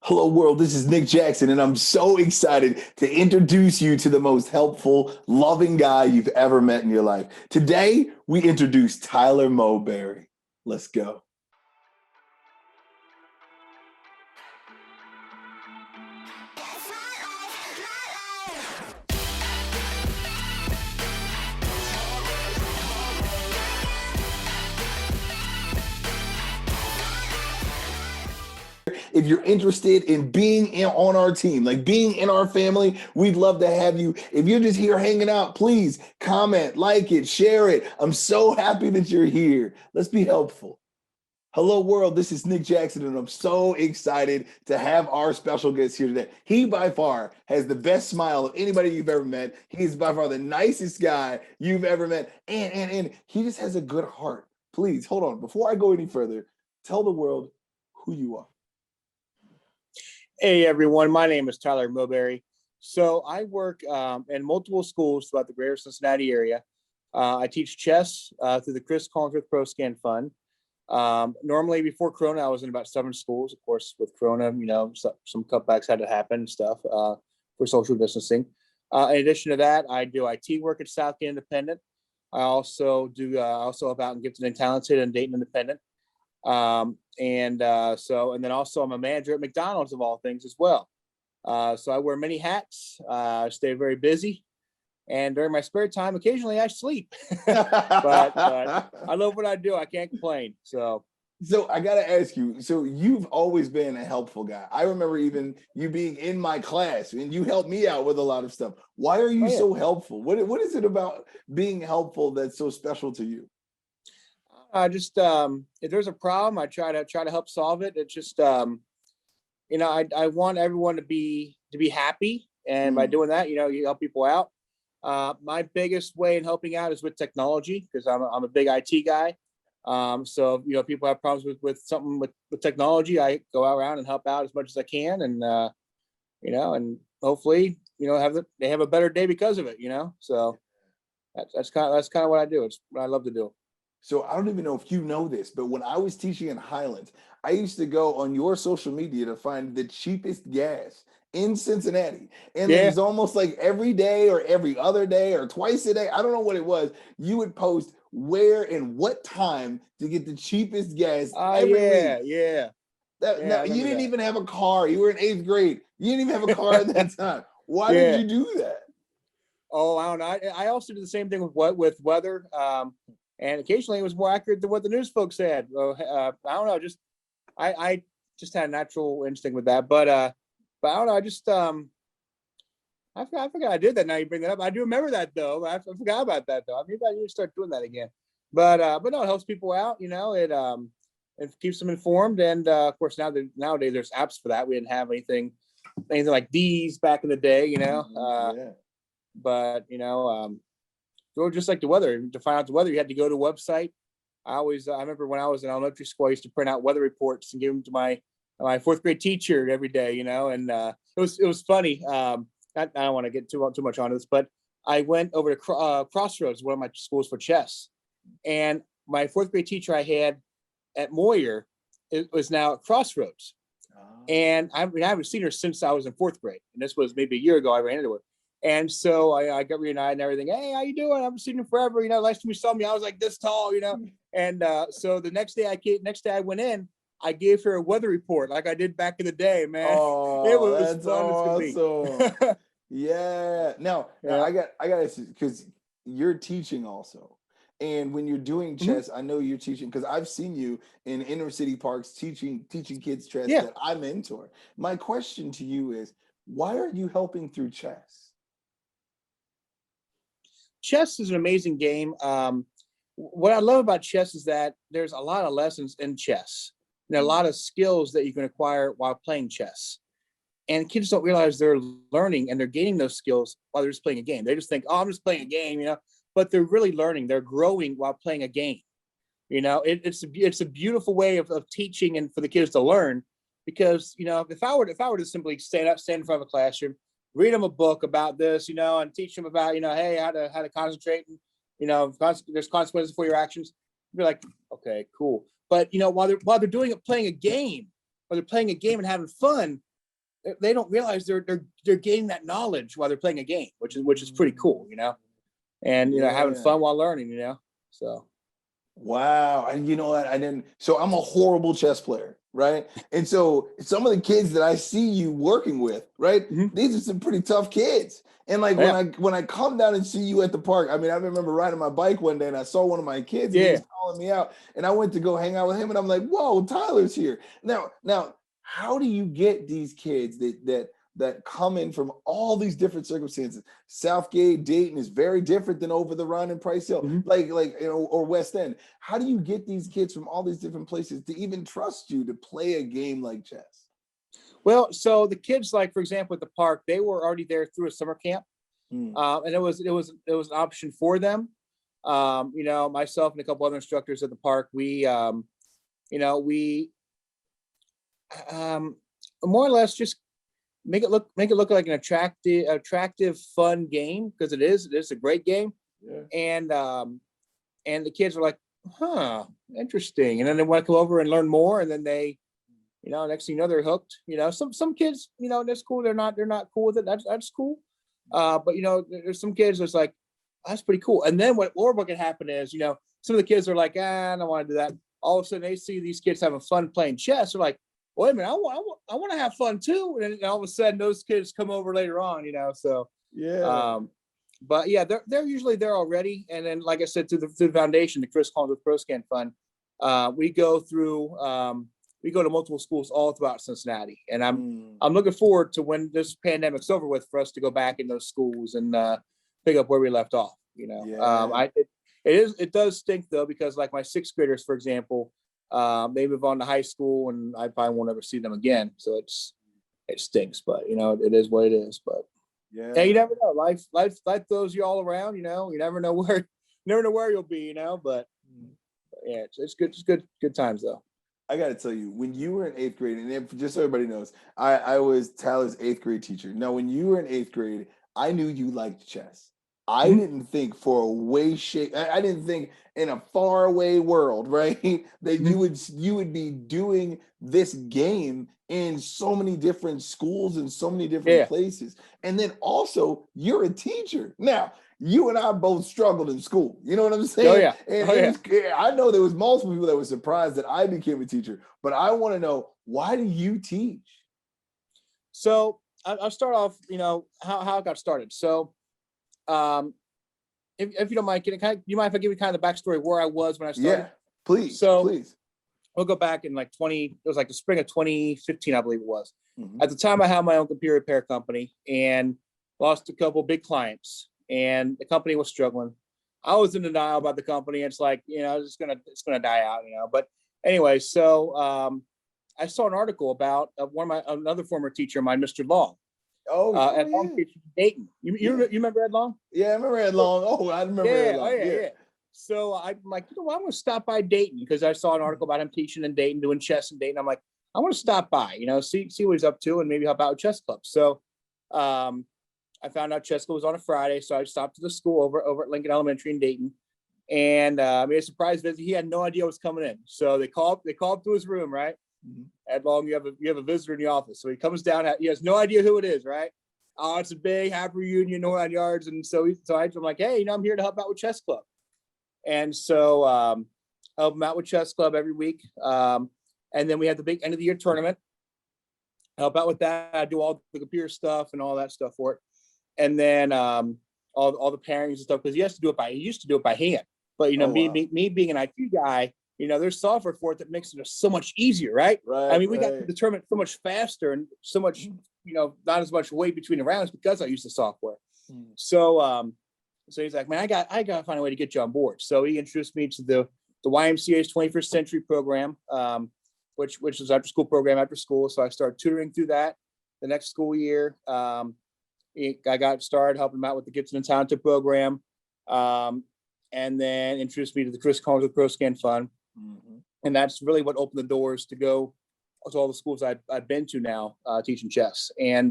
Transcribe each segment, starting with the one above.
Hello, world. This is Nick Jackson, and I'm so excited to introduce you to the most helpful, loving guy you've ever met in your life. Today, we introduce Tyler Mobarry. Let's go. If you're interested in on our team, like being in our family, we'd love to have you. If you're just here hanging out, please comment, like it, share it. I'm so happy that you're here. Let's be helpful. Hello, world. This is Nick Jackson, and I'm so excited to have our special guest here today. He, by far, has the best smile of anybody you've ever met. He's by far the nicest guy you've ever met, and he just has a good heart. Please, hold on. Before I go any further, tell the world who you are. Hey everyone, my name is Tyler Mobarry. So I work in multiple schools throughout the greater Cincinnati area. I teach chess through the Chris Collinsworth Pro Scan Fund. Normally before Corona, I was in about 7 schools. Of course, with Corona, some cutbacks had to happen and stuff for social distancing. In addition to that, I do IT work at Southgate Independent. I also help out in Gifted and Talented and Dayton Independent. And then also I'm a manager at McDonald's of all things as well. So I wear many hats, stay very busy, and during my spare time, occasionally I sleep, but I love what I do. I can't complain. So I got to ask you, so you've always been a helpful guy. I remember even you being in my class and you helped me out with a lot of stuff. Why are you so helpful? What is it about being helpful that's so special to you? I just if there's a problem, I try to help solve it. It's just I want everyone to be happy, and by doing that, you help people out. My biggest way in helping out is with technology, because I'm a big IT guy. So people have problems with something with technology, I go around and help out as much as I can, and and hopefully they have a better day because of it. So that's kind of what I do. It's what I love to do. So I don't even know if you know this, but when I was teaching in Highlands, I used to go on your social media to find the cheapest gas in Cincinnati. And it was almost like every day or every other day or twice a day, I don't know what it was, you would post where and what time to get the cheapest gas every week. Now, you didn't even have a car. You were in 8th grade. You didn't even have a car at that time. Why did you do that? Oh, I don't know. I also did the same thing with weather. And occasionally it was more accurate than what the news folks said. I don't know. I just had a natural instinct with that. But I don't know. I forgot I did that. Now you bring that up. I do remember that though. I forgot about that though. Maybe I need to start doing that again. But no, it helps people out. It keeps them informed. And of course nowadays there's apps for that. We didn't have anything like these back in the day. But go just like the weather. To find out the weather, you had to go to a website. I remember when I was in elementary school, I used to print out weather reports and give them to my 4th grade teacher every day, and it was funny. I don't want to get too much on this, but I went over to Crossroads, one of my schools for chess, and my 4th grade teacher I had at Moyer, it was now at Crossroads. And I haven't seen her since I was in 4th grade, and this was maybe a year ago. I ran into her. And so I got reunited and everything. Hey, how you doing? I haven't seen you forever. Last time you saw me, I was like this tall, And so the next day I went in, I gave her a weather report like I did back in the day, man. Oh, it was that's fun. awesome. Yeah. Now I got because you're teaching also. And when you're doing chess, I know you're teaching, because I've seen you in inner city parks teaching kids chess that I mentor. My question to you is, why are you helping through chess? Chess is an amazing game. What I love about chess is that there's a lot of lessons in chess and a lot of skills that you can acquire while playing chess. And kids don't realize they're learning and they're gaining those skills while they're just playing a game. They just think, oh, I'm just playing a game, but they're really learning. They're growing while playing a game. It's a beautiful way of teaching and for the kids to learn, because, if I were to simply stand in front of a classroom, read them a book about this, and teach them about, hey, how to concentrate, and, there's consequences for your actions. You're like, okay, cool. But, while they're doing it, playing a game, or they're playing a game and having fun, they don't realize they're gaining that knowledge while they're playing a game, which is pretty cool, and having fun while learning, so. Wow. And you know what? So I'm a horrible chess player, right? And so some of the kids that I see you working with, right? Mhm. These are some pretty tough kids. And like Yeah. when I come down and see you at the park, I mean, I remember riding my bike one day and I saw one of my kids and he Yeah. was calling me out and I went to go hang out with him and I'm like, whoa, Tyler's here. Now, how do you get these kids that come in from all these different circumstances? Southgate, Dayton is very different than Over the Run and Price Hill, Mhm. or West End. How do you get these kids from all these different places to even trust you to play a game like chess? Well, so the kids, like for example, at the park, they were already there through a summer camp, and it was an option for them. Myself and a couple other instructors at the park, we more or less just make it look like an attractive, fun game, because it's a great game. Yeah. And the kids were like, huh, interesting. And then they want to come over and learn more. And then they, next thing you know, they're hooked. Some kids, that's cool. They're not cool with it. That's cool. But there's some kids that's like, that's pretty cool. And then what can happen is, some of the kids are like, I don't want to do that. All of a sudden they see these kids having fun playing chess. They're like, wait a minute, I want to have fun too. And then all of a sudden those kids come over later on, so. Yeah. But yeah, they're usually there already. And then, like I said, through the foundation, the Chris Collins with ProScan Fund, we go to multiple schools all throughout Cincinnati. And I'm looking forward to when this pandemic's over with for us to go back in those schools and pick up where we left off. Yeah. It does stink though, because like my sixth graders, for example, they move on to high school and I probably won't ever see them again. So it stinks, but it is what it is. But yeah, you never know. Life throws you all around. You never know where you'll be. But yeah, it's good. It's good times though. I got to tell you, when you were in eighth grade, and just so everybody knows, I was Tyler's eighth grade teacher. Now, when you were in eighth grade, I knew you liked chess. I didn't think for a way, shape. I didn't think in a faraway world, right, that you would be doing this game in so many different schools and so many different places. And then also, you're a teacher. Now, you and I both struggled in school. You know what I'm saying? Oh yeah. And I know there was multiple people that were surprised that I became a teacher, but I want to know, why do you teach? So I'll start off, how it got started. So if you don't mind, you mind if I give you kind of the backstory of where I was when I started? Yeah, please. So please. We'll go back in it was like the spring of 2015, I believe it was. At the time I had my own computer repair company and lost a couple big clients and the company was struggling. I was in denial about the company. It's like, it's gonna die out, but anyway, so I saw an article about another former teacher of mine, Mr. Long. Ed Long teacher in Dayton. You remember Ed Long? Yeah, I remember Ed Long. Oh, I remember Ed Long. Yeah. So I'm like, I'm going to stop by Dayton because I saw an article about him teaching in Dayton, doing chess in Dayton. I'm like, I want to stop by, see what he's up to and maybe help out with chess club. So I found out chess club was on a Friday. So I stopped to the school over at Lincoln Elementary in Dayton. And made a surprise visit. He had no idea what was coming in. So they called to his room, right? Ed Long, you have a visitor in the office. So he comes down, he has no idea who it is, right? Oh, it's a big happy reunion, no 9 yards. And so I'm like, hey, I'm here to help out with chess club. And so help him out with chess club every week. And then we had the big end of the year tournament. Help out with that. I do all the computer stuff and all that stuff for it. And then all the pairings and stuff, because he used to do it by hand. But me being an IT guy, there's software for it that makes it so much easier, right? I mean, we got to the tournament so much faster and so much, not as much weight between the rounds because I use the software. So he's like, man, I got to find a way to get you on board. So he introduced me to the YMCA's 21st Century program, which was after school program after school. So I started tutoring through that. The next school year, I got started helping him out with the Gibson and Talented program, and then introduced me to the Chris Collins with ProScan Fund. And that's really what opened the doors to go to all the schools I've been to now, teaching chess. And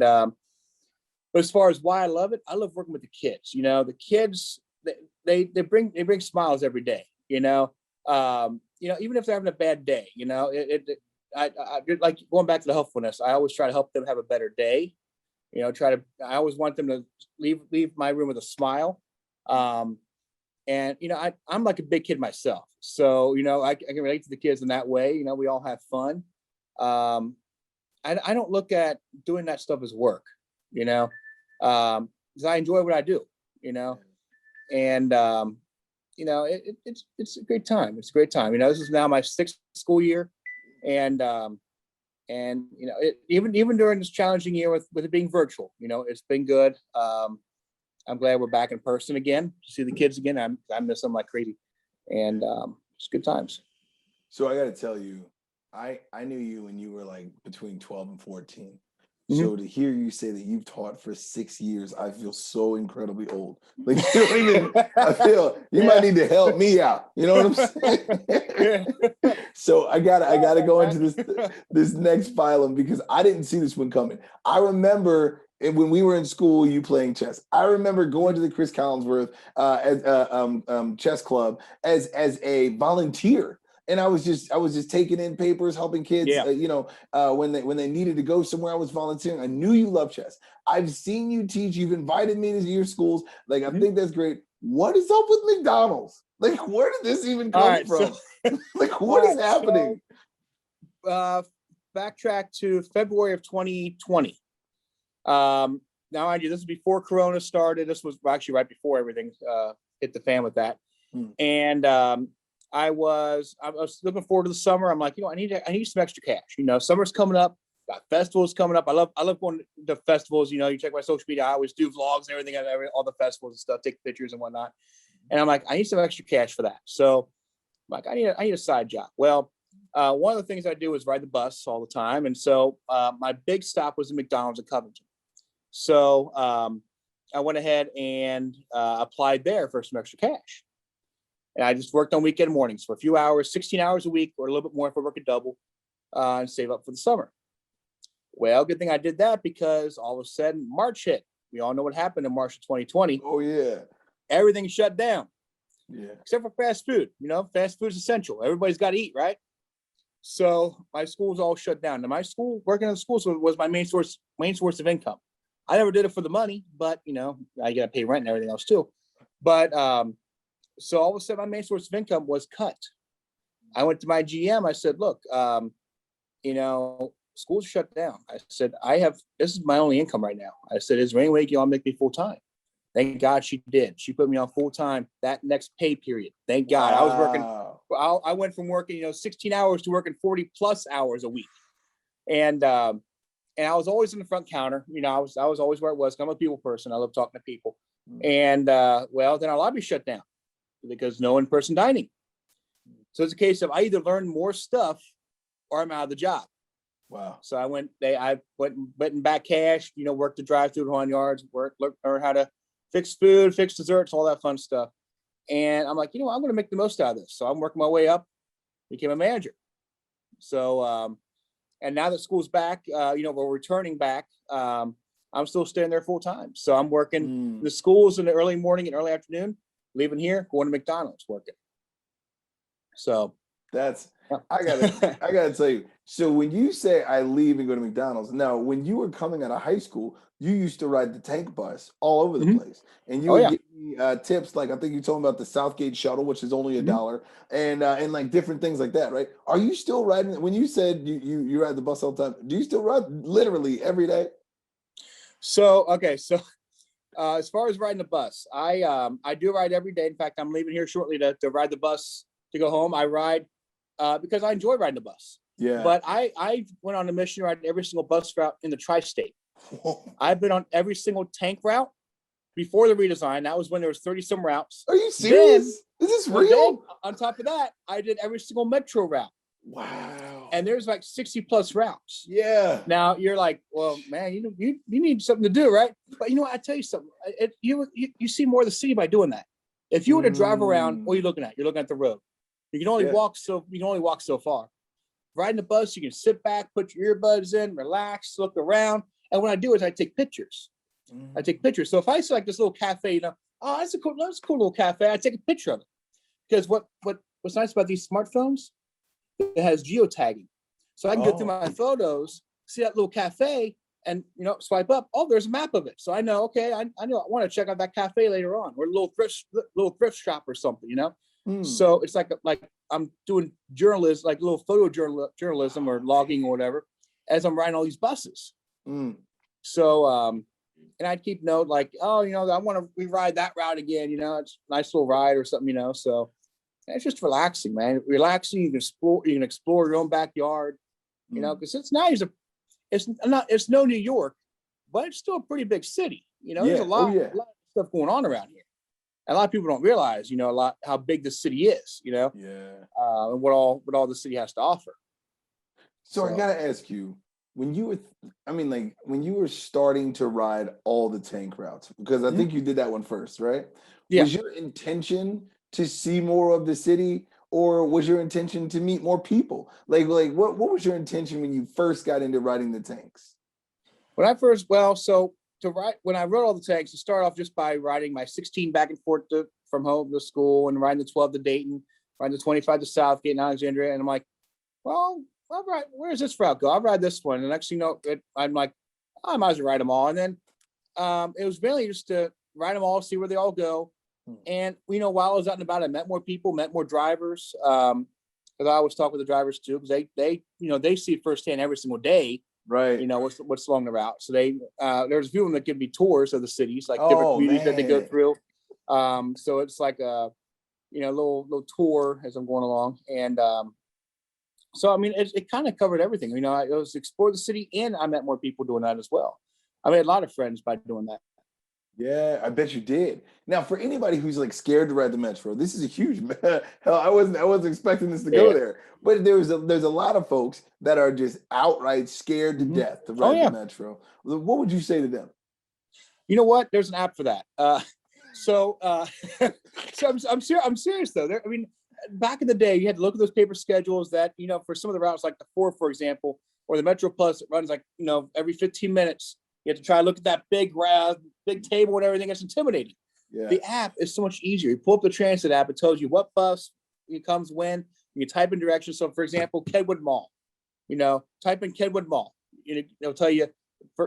but as far as why I love it, I love working with the kids. The kids, they bring smiles every day. Even if they're having a bad day, like going back to the helpfulness, I always try to help them have a better day. I always want them to leave my room with a smile. And I'm like a big kid myself, so I can relate to the kids in that way. We all have fun. I don't look at doing that stuff as work, because I enjoy what I do, and it's a great time. It's a great time. This is now my 6th school year, and even during this challenging year with it being virtual, it's been good. I'm glad we're back in person again to see the kids again. I miss them like crazy, and it's good times. So I got to tell you, I knew you when you were like between 12 and 14. Mm-hmm. So to hear you say that you've taught for 6 years, I feel so incredibly old. Like you don't even. I feel you might need to help me out. You know what I'm saying? So I gotta go into this next phylum because I didn't see this one coming. I remember when we were in school, you playing chess. I remember going to the Chris Collinsworth chess club as a volunteer. And I was just taking in papers, helping kids, when they needed to go somewhere. I was volunteering. I knew you love chess. I've seen you teach. You've invited me to your schools. Like, I think that's great. What is up with McDonald's? Like, where did this even come from? Like, what is happening? So, backtrack to February of 2020. Now, mind you, this is before Corona started. This was actually right before everything hit the fan with that. And I was looking forward to the summer. I'm like, I need some extra cash. Summer's coming up, got festivals coming up. I love going to festivals. You check my social media. I always do vlogs and everything at all the festivals and stuff, take pictures and whatnot. And I'm like, I need some extra cash for that. So I'm like, I need a side job. Well, one of the things I do is ride the bus all the time. And so my big stop was in McDonald's in Covington. So I went ahead and applied there for some extra cash. And I just worked on weekend mornings for a few hours, 16 hours a week, or a little bit more if I work a double, and save up for the summer. Well, good thing I did that because all of a sudden March hit. We all know what happened in March of 2020. Oh, yeah. Everything shut down. Yeah. Except for fast food. Fast food is essential. Everybody's got to eat, right? So my school's all shut down. Now my school, working in the schools was my main source of income. I never did it for the money, but I got to pay rent and everything else too. But so all of a sudden, my main source of income was cut. I went to my GM. I said, look, school's shut down. I said, this is my only income right now. I said, is there any way y'all make me full time? Thank God she did. She put me on full time that next pay period. Thank God. Wow. I was working. I went from working, 16 hours to working 40 plus hours a week. And I was always in the front counter. I was always where it was. I'm a people person. I love talking to people. And then our lobby shut down because no in-person dining. So it's a case of I either learn more stuff or I'm out of the job. Wow. So I went and back cash, worked the drive-through at 100 yards, learn how to fix food, fix desserts, all that fun stuff. And I'm like, I'm going to make the most out of this. So I'm working my way up, became a manager. So, and now that school's back, we're returning back. I'm still staying there full time. So I'm working the schools in the early morning and early afternoon, leaving here, going to McDonald's, working. So I gotta tell you. So when you say I leave and go to McDonald's, now when you were coming out of high school, you used to ride the tank bus all over the place, and you would give me tips. Like I think you told me about the Southgate shuttle, which is only $1, and like different things like that, right? Are you still riding? When you said you ride the bus all the time, do you still ride literally every day? So as far as riding the bus, I do ride every day. In fact, I'm leaving here shortly to ride the bus to go home. I ride because I enjoy riding the bus. Yeah. But I went on a mission to ride every single bus route in the tri-state. I've been on every single tank route before the redesign. That was when there was 30 some routes. Are you serious? Is this real? Then, on top of that, I did every single metro route. Wow. And there's like 60 plus routes. Yeah. Now you're like, well, man, you need something to do, right? But I tell you something. You see more of the city by doing that. If you were to drive around, what are you looking at? You're looking at the road. You can only walk so far. Riding the bus, you can sit back, put your earbuds in, relax, look around. And what I do is I take pictures. I take pictures. So if I see like this little cafe, oh, that's a cool little cafe. I take a picture of it. Because what's nice about these smartphones, it has geotagging. So I can go through my photos, see that little cafe, and swipe up. Oh, there's a map of it. So I know, okay, I know I want to check out that cafe later on, or a little thrift shop or something, So it's like I'm doing journalism, like little journalism or logging or whatever, as I'm riding all these buses. So and I'd keep note like, oh, I want to ride that route again, it's a nice little ride or something, so it's just relaxing, man. Relaxing, you can explore your own backyard, because it's no New York, but it's still a pretty big city. There's a lot of stuff going on around here. And a lot of people don't realize, how big the city is, and what all the city has to offer. So I gotta ask you, when you were starting to ride all the tank routes, because I think you did that one first, right? Yeah. Was your intention to see more of the city, or was your intention to meet more people? Like what was your intention when you first got into riding the tanks? When I rode all the tanks, to start off just by riding my 16 back and forth from home to school, and riding the 12 to Dayton, riding the 25 to Southgate and Alexandria. And I'm like, well, all right, where's this route go? I'll ride this one. And the next thing you know, I'm like, I might as well ride them all. And then it was mainly just to ride them all, see where they all go. And while I was out and about, I met more people, met more drivers. Because I always talk with the drivers too, because they see it firsthand every single day. Right. What's along the route. So there's a few of them that give me tours of the cities, like different communities that they go through. So it's like a little tour as I'm going along. And so it kind of covered everything. I was explore the city, and I met more people doing that as well. I made a lot of friends by doing that. Yeah, I bet you did. Now, for anybody who's like scared to ride the metro, this is a huge hell. I wasn't expecting this to go there, but there's a lot of folks that are just outright scared to death to ride the metro. What would you say to them? You know what? There's an app for that. So I'm serious though. Back in the day, you had to look at those paper schedules that for some of the routes, like the 4, for example, or the Metro Plus, it runs like every 15 minutes. You have to try to look at that big table and everything. It's intimidating. Yeah. The app is so much easier. You pull up the transit app. It tells you what bus comes when. You type in directions. So, for example, Kedwood Mall. Type in Kedwood Mall. It'll tell you,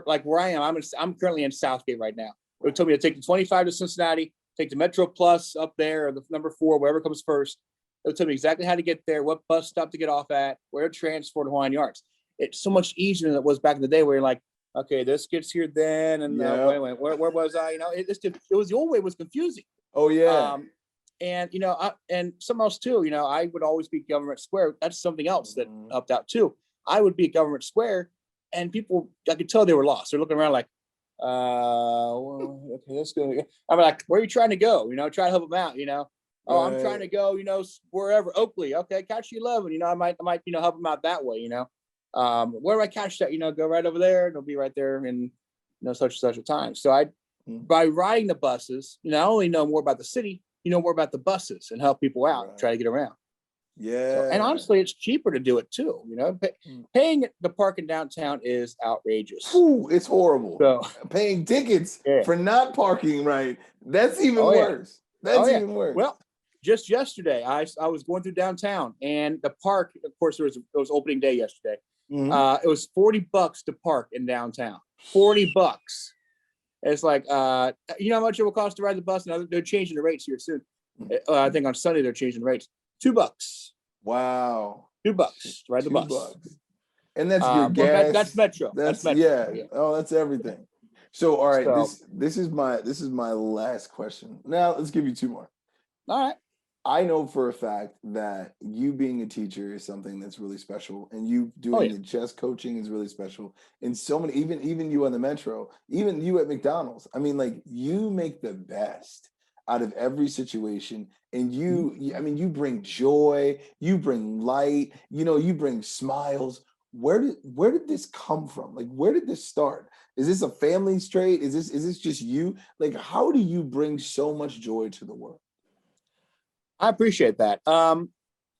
like where I am. I'm currently in Southgate right now. It'll tell me to take the 25 to Cincinnati, take the Metro Plus up there, or the number 4, wherever comes first. It'll tell me exactly how to get there, what bus stop to get off at, where to transfer to Hawaiian Yards. It's so much easier than it was back in the day, where you're like, okay, this gets here then, and wait, where was I? It was the old way was confusing. Oh yeah. And and something else too. I would always be Government Square. That's something else that helped out too. I would be at Government Square, and people, I could tell they were lost. They're looking around like, okay, let's go. I'm like, where are you trying to go? Try to help them out. Oh, I'm trying to go. Wherever, Oakley. Okay, catch the 11. I might help them out that way. Where do I catch that? Go right over there, and it'll be right there in such and such a time. So by riding the buses, not only know more about the city, more about the buses and help people out, and try to get around. Yeah. So, and honestly, it's cheaper to do it too. Paying the park in downtown is outrageous. Ooh, it's horrible. So paying tickets for not parking right, that's even worse. That's even worse. Well, just yesterday, I was going through downtown, and the park, of course, it was opening day yesterday. It was $40 to park in downtown. $40. It's like, how much it will cost to ride the bus? Now they're changing the rates here soon. I think on Sunday they're changing the rates. $2. Wow. $2 to ride the bus. And that's your gas. That's Metro. That's Metro. Yeah. Oh, that's everything. So all right, this is my last question. Now let's give you 2 more. All right. I know for a fact that you being a teacher is something that's really special, and you doing the chess coaching is really special. And so many, even you on the Metro, even you at McDonald's. You make the best out of every situation, and you bring joy, you bring light, you bring smiles. Where did this come from? Where did this start? Is this a family trait? Is this just you? How do you bring so much joy to the world? I appreciate that.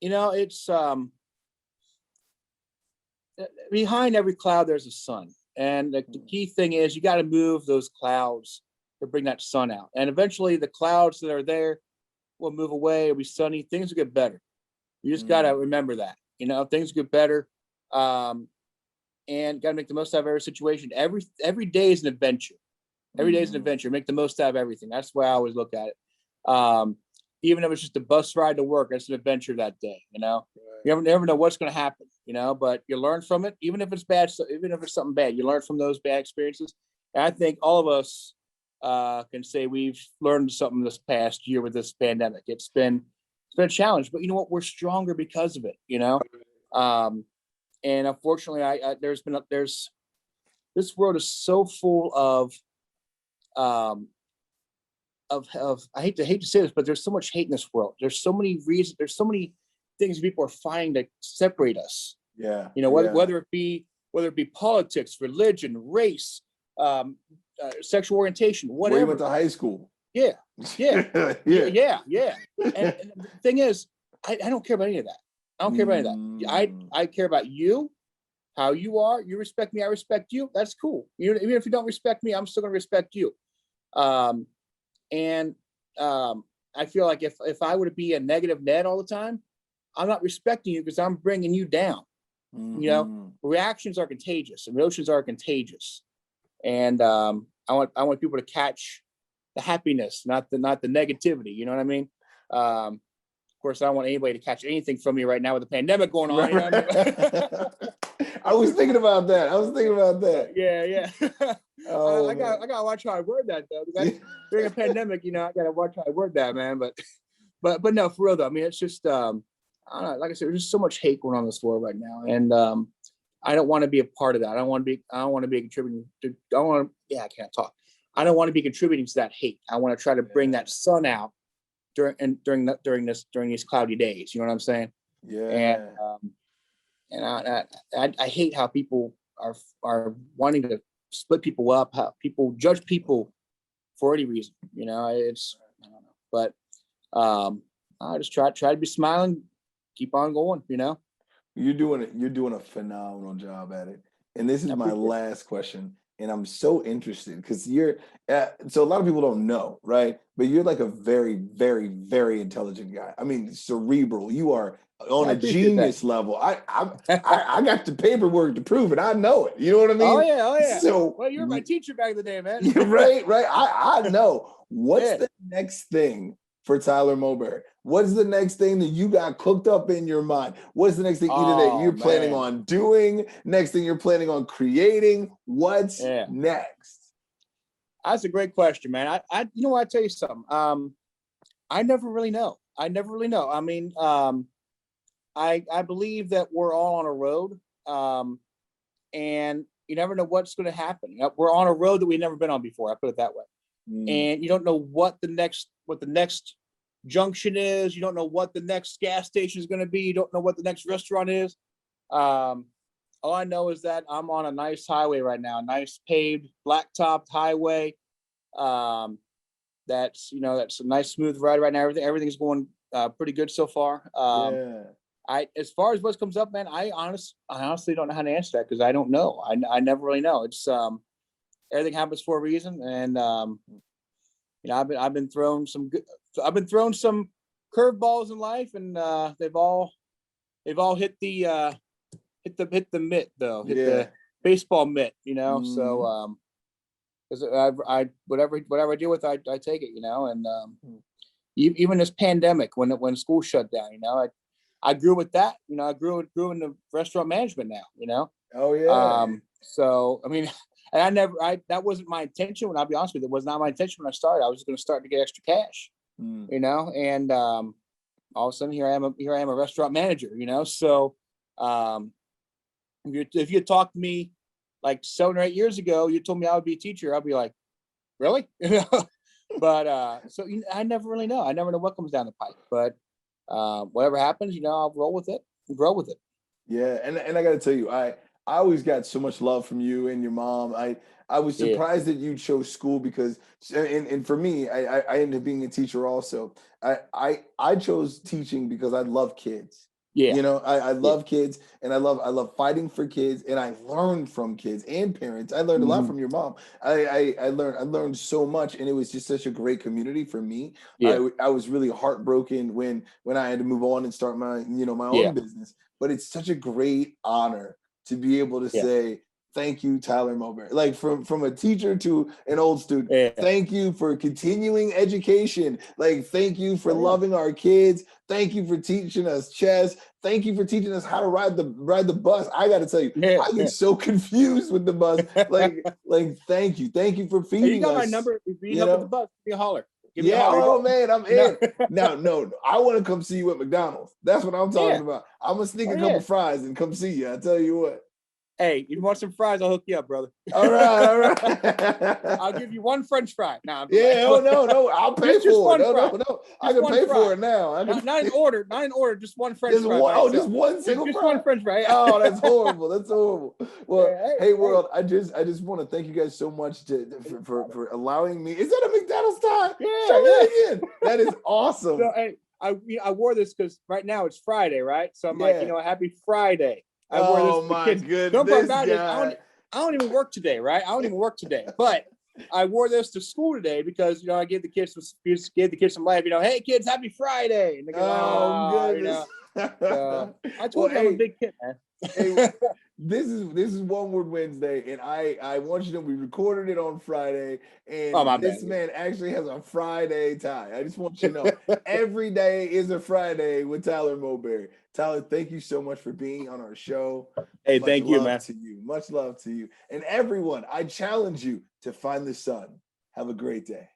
It's behind every cloud, there's a sun. And the key thing is you got to move those clouds to bring that sun out. And eventually the clouds that are there will move away. It'll be sunny. Things will get better. You just got to remember that, things get better. And got to make the most out of every situation. Every day is an adventure. Every day is an adventure. Make the most out of everything. That's the way I always look at it. Even if it's just a bus ride to work, it's an adventure that day. Right. You never know what's going to happen. But you learn from it, even if it's bad. So even if it's something bad, you learn from those bad experiences. And I think all of us can say we've learned something this past year with this pandemic. It's been a challenge, but you know what? We're stronger because of it. And unfortunately, this world is so full of I hate to say this, but there's so much hate in this world. There's so many reasons. There's so many things people are finding to separate us. Yeah. Whether it be politics, religion, race, sexual orientation, whatever. Where you went to high school. Yeah. Yeah. And the thing is, I don't care about any of that. I don't care about any of that. I care about you, how you are. You respect me, I respect you. That's cool. Even if you don't respect me, I'm still going to respect you. I feel like if I were to be a negative Ned all the time, I'm not respecting you because I'm bringing you down. Reactions are contagious. Emotions are contagious. And I want people to catch the happiness, not the negativity. You know what I mean? Of course, I don't want anybody to catch anything from me right now with the pandemic going on. You know what I mean? I was thinking about that. Yeah. I gotta watch how I word that though. During a pandemic, I gotta watch how I word that, man. But no, for real though. I mean, it's just I don't know. Like I said, there's just so much hate going on in this world right now, and I don't want to be a part of that. I don't want to be contributing to. I can't talk. I don't want to be contributing to that hate. I want to try to bring that sun out during these cloudy days. You know what I'm saying? Yeah. And I hate how people are wanting to split people up, how people judge people for any reason. I don't know. But I just try to be smiling, keep on going. You're doing a phenomenal job at it. And this is my last question. And I'm so interested because so a lot of people don't know, right? But you're like a very, very, very intelligent guy. I mean, cerebral. You are on a genius level. I got the paperwork to prove it. I know it. You know what I mean? Oh yeah. So, well, you were my teacher back in the day, man. Right. I know. What's the next thing for Tyler Mobarry? What's the next thing that you got cooked up in your mind? What's the next thing either that you're planning on doing? Next thing you're planning on creating? What's next? That's a great question, man. I you know what, I tell you something. I never really know. I mean, I believe that we're all on a road, and you never know what's going to happen. We're on a road that we've never been on before. I put it that way. And you don't know what the next junction is. You don't know what the next gas station is going to be. You don't know what the next restaurant is. All I know is that I'm on a nice highway right now, a nice paved, black-topped highway. That's a nice smooth ride right now. Everything's going pretty good so far. As far as what comes up, man, I honestly don't know how to answer that because I don't know. I never really know. It's everything happens for a reason, and I've been thrown some curveballs in life, and they've all hit the mitt though, hit the baseball mitt, So because I whatever I deal with, I take it, and even this pandemic when school shut down, I grew with that, I grew in the restaurant management now, Oh yeah. So I mean. And that wasn't my intention. When I'll be honest with you, it was not my intention when I started. I was just going to start to get extra cash, and all of a sudden here I am a restaurant manager, So if you talked to me like 7 or 8 years ago, you told me I would be a teacher, I'll be like, really? But so I never really know. I never know what comes down the pipe. But whatever happens, I'll roll with it and grow with it. Yeah, and I got to tell you, I always got so much love from you and your mom. I was surprised that you chose school because, and for me, I ended up being a teacher also. I chose teaching because I love kids. Yeah. You know, I Yeah. love kids, and I love fighting for kids, and I learned from kids and parents. I learned a lot Mhm. from your mom. I learned so much, and it was just such a great community for me. Yeah. I was really heartbroken when I had to move on and start my, you know, my Yeah. own business. But it's such a great honor to be able to Yeah. say thank you, Tyler Mobarry. Like from a teacher to an old student. Yeah. Thank you for continuing education. Like, thank you for Oh, yeah. loving our kids. Thank you for teaching us chess. Thank you for teaching us how to ride the bus. I got to tell you, Yeah. I get so confused with the bus. Thank you for Hey, you feeding got my us. number. If you need You help with the know, bus, give me a holler. Give me a yeah. holler. Oh man, I'm No. in. Now, no, I want to come see you at McDonald's. That's what I'm talking Yeah. about. I'm gonna sneak Oh, a couple yeah. fries and come see you. I tell you what. Hey, if you want some fries, I'll hook you up, brother. All right, all I'll right. give you one French fry. Nah, I'm Yeah, oh playing. no, I'll pay Just for it. one No, fry. I Just can one pay for fry. it now. I can Not in order. Not in order. Just one French just fry one. by Oh, just itself. one single Just fry. one French fry. Yeah. Oh, that's horrible. That's horrible. Well, Yeah, hey world, I just want to thank you guys so much for allowing me. Is that a McDonald's tie? Show Yeah, me yeah. that again. That is awesome. So, hey, I wore this because right now it's Friday, right? So I'm like, Yeah. happy Friday. I wore this Oh for the my kids. goodness, Dumb part this about it is guy. I don't even work today, right? I don't even work today, but I wore this to school today because I gave the kids some life. Hey kids, happy Friday, and they go, Oh oh, goodness. I Well, told you I'm a hey, big kid, man. hey, this is One Word Wednesday, and I want you to know we recorded it on Friday, Oh, my and bad. this man actually has a Friday tie. I just want you to know every day is a Friday with Tyler Mobarry. Tyler, thank you so much for being on our show. Hey, Much thank you, love man. to you. Much love to you. And everyone, I challenge you to find the sun. Have a great day.